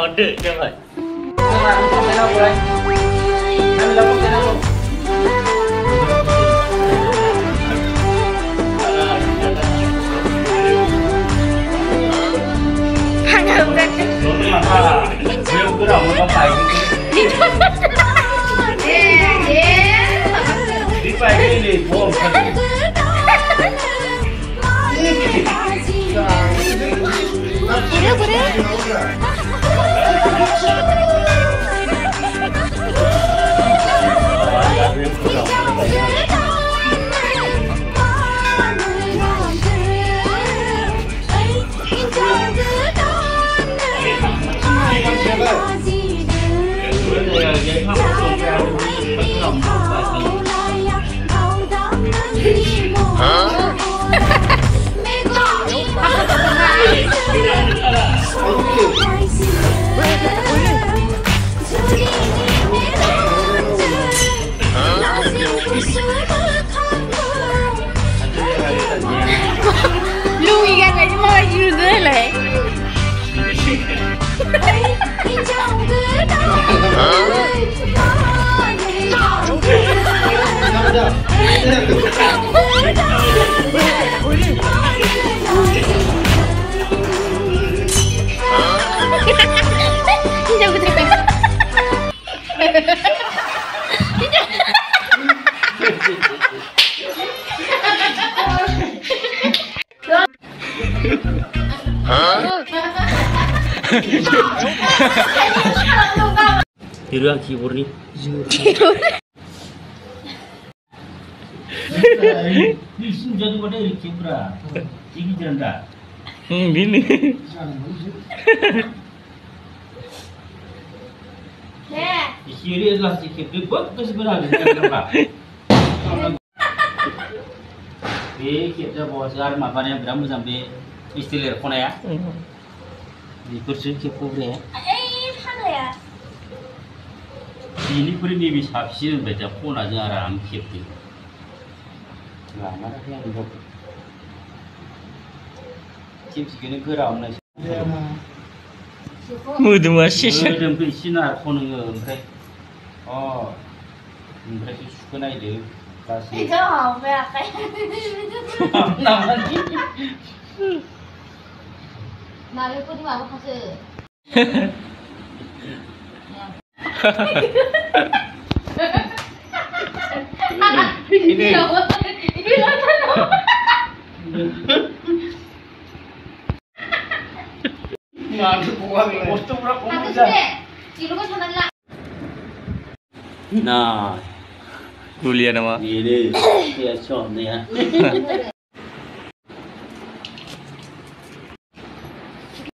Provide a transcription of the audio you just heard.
Order je Mat. Lu ikan aja mau juga lah. Tiru yang keyboard ni. Ni sudah tu ada keyboard. Ini janda. Bini. Serius lah si keyboard tu sebenarnya kenapa? Kita bawa sekarang makannya berapa sampai istilah kona ya? Di kursi keyboard ya? Mana ya? Ini pun ni bisa sih baca pun aja orang kepti. Nah, mana yang buat? Chips gini geram nasi. Mudah masih. Mudah beri sinar pun enggak. Oh, enggak sih suka naik deh. Kasih. Itu apa ya kayak? Nama ni. Nabi pun di mana kasih? Ini. Nah, Tulian nama. Ini dia contohnya.